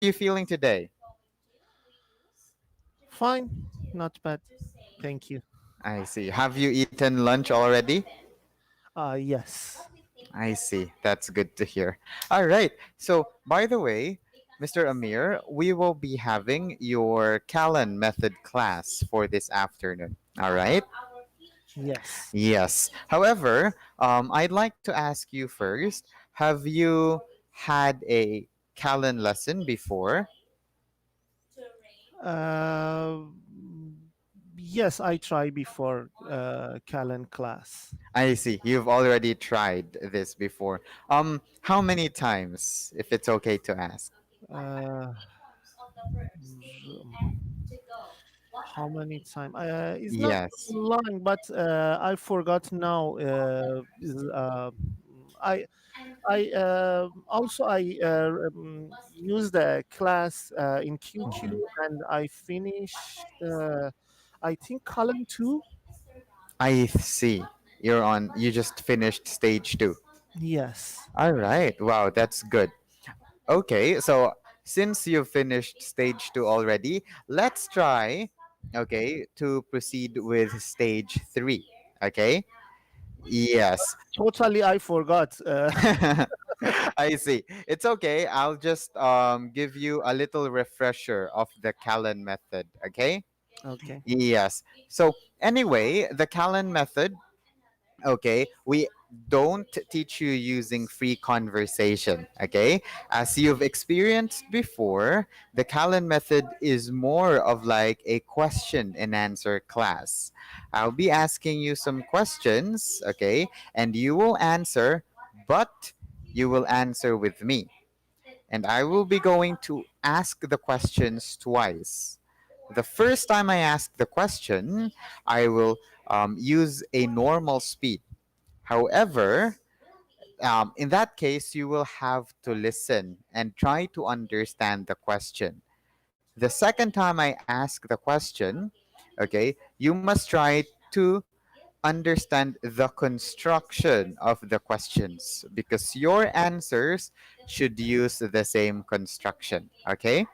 are you feeling today? Fine, not bad. Thank you. I see. Have you eaten lunch already? Yes. I see. That's good to hear. All right. So, by the way, Mr. Amir, we will be having your CALLAN method class for this afternoon. All right. Yes. Yes. However, I'd like to ask you first, have you had a CALLAN lesson before? Uh, yes, I tried before Callan class. I see. You've already tried this before. How many times, if it's okay to ask? Uh, how many times? It's not Yes. long, but I forgot now. I I used a class in QQ, and I finished. I think column two. I see. You just finished stage two. Yes. All right. Wow, that's good. Okay, so since you've finished stage two already, let's try, okay, to proceed with stage three. Okay? Yes. Totally, I forgot. I see. It's okay. I'll just give you a little refresher of the Callan method. Okay? Okay. Yes. So, anyway, the Callan method, okay, we don't teach you using free conversation, okay? As you've experienced before, the Callan method is more of like a question and answer class. I'll be asking you some questions, okay, and you will answer, but you will answer with me, and I will be going to ask the questions twice. The first time I ask the question, I will use a normal speed. However, in that case, you will have to listen and try to understand the question. The second time I ask the question, okay, you must try to understand the construction of the questions because your answers should use the same construction, okay?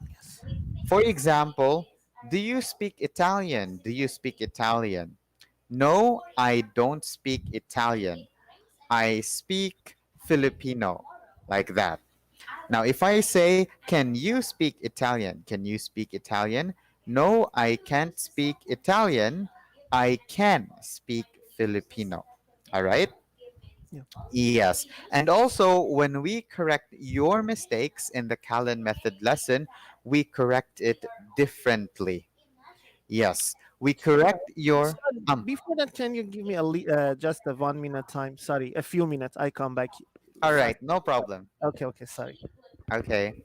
Yes. For example, do you speak Italian? Do you speak Italian? No, I don't speak Italian. I speak Filipino, like that. Now, if I say, can you speak Italian? Can you speak Italian? No, I can't speak Italian. I can speak Filipino. All right? Yeah. Yes. And also, when we correct your mistakes in the Callan method lesson, we correct it differently. Yes. We correct your. Sorry, before that, can you give me just a 1 minute time? Sorry, a few minutes. I come back All fast. right. No problem. Okay, okay, sorry. Okay.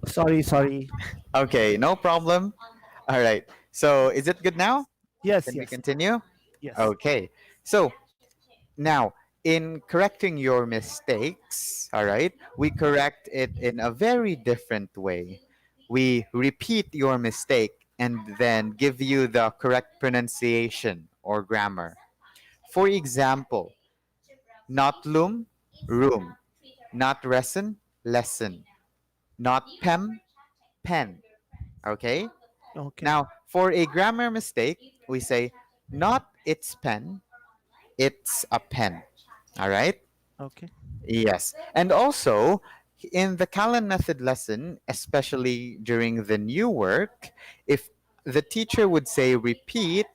Sorry, sorry. Okay. No problem. All right. So, is it good now? Yes, Can we yes, continue? yes. Okay. So, now, in correcting your mistakes, all right, we correct it in a very different way. We repeat your mistake and then give you the correct pronunciation or grammar. For example, not loom, room. Not resin, lesson. Not pen. Okay? Okay, Now, for a grammar mistake, we say, not it's pen, it's a pen. All right? okay. Yes. And also, in the Callan method lesson, especially during the new work, if the teacher would say repeat,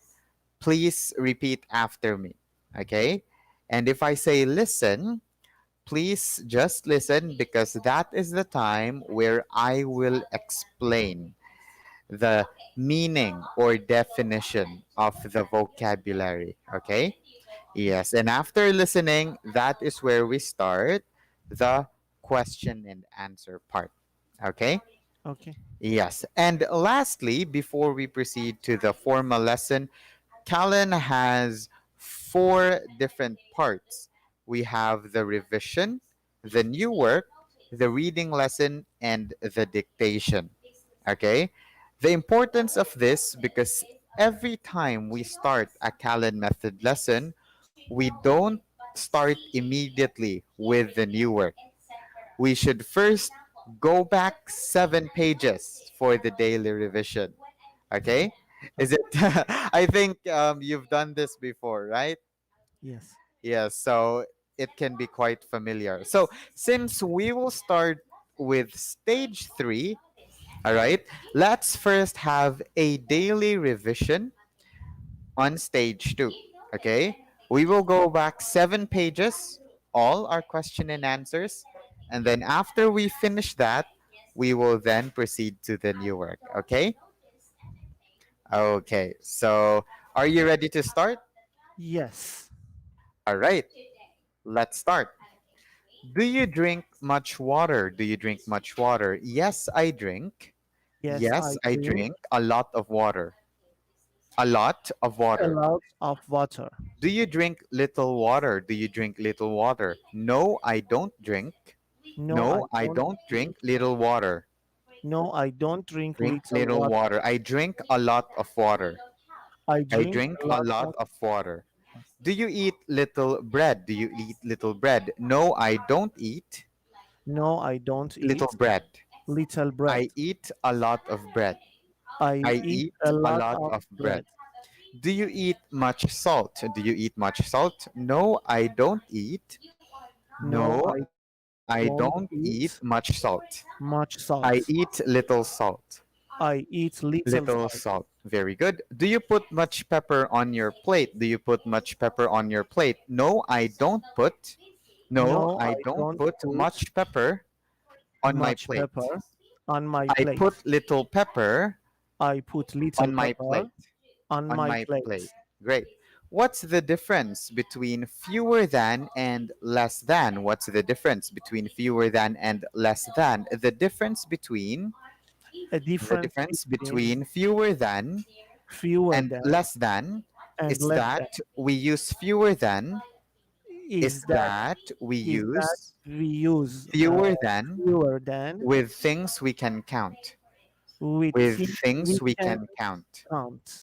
please repeat after me. Okay? And if I say listen, please just listen because that is the time where I will explain the meaning or definition of the vocabulary. Okay? Yes, and after listening, that is where we start the question and answer part. Okay? Okay. Yes. And lastly, before we proceed to the formal lesson, Callan has four different parts. We have the revision, the new work, the reading lesson, and the dictation. Okay? The importance of this, because every time we start a Callan method lesson, we don't start immediately with the new work. We should first go back 7 pages for the daily revision. Okay? Is Okay. it? I think you've done this before, right? Yes. Yes, so it can be quite familiar. So, since we will start with stage three, all right, let's first have a daily revision on stage two. Okay, we will go back 7 pages, all our question and answers, and then after we finish that, we will then proceed to the new work. Okay, okay, so are you ready to start? Yes. All right, let's start. Do you drink much water? Do you drink much water? Yes, I drink. Yes, Yes, I I drink drink a lot of water. A lot of a water. lot of water. Do you drink little water? Do you drink little water? No, I don't drink. No, I No, I don't don't drink drink. little water. No, I don't drink Drink little little water. water. I drink a lot of water. I I drink drink a a lot lot of of water. Do you eat little bread? Do you eat little bread? No, I don't eat No, I don't little eat bread. little bread. I eat a lot of bread. I I eat eat a a lot lot of of bread. bread. Do you eat much salt? Do you eat much salt? No, I don't eat. No, No, I I don't don't eat eat much salt. much I salt. eat little salt. I eat little Little salt. salt. Very good. Do you put much pepper on your plate? Do you put much pepper on your plate? No, I don't put. No, No, I I don't don't put put much pepper on my much plate. pepper on my I plate. put little pepper I put little on my pepper plate. on On my my plate. plate. Great. What's the difference between fewer than and less than? What's the difference between fewer than and less than? A The difference difference between between fewer than fewer and than less than and is less than that we use fewer than is is that that we is that use we use fewer than fewer than with things we can count. with With things we things we can can count. count.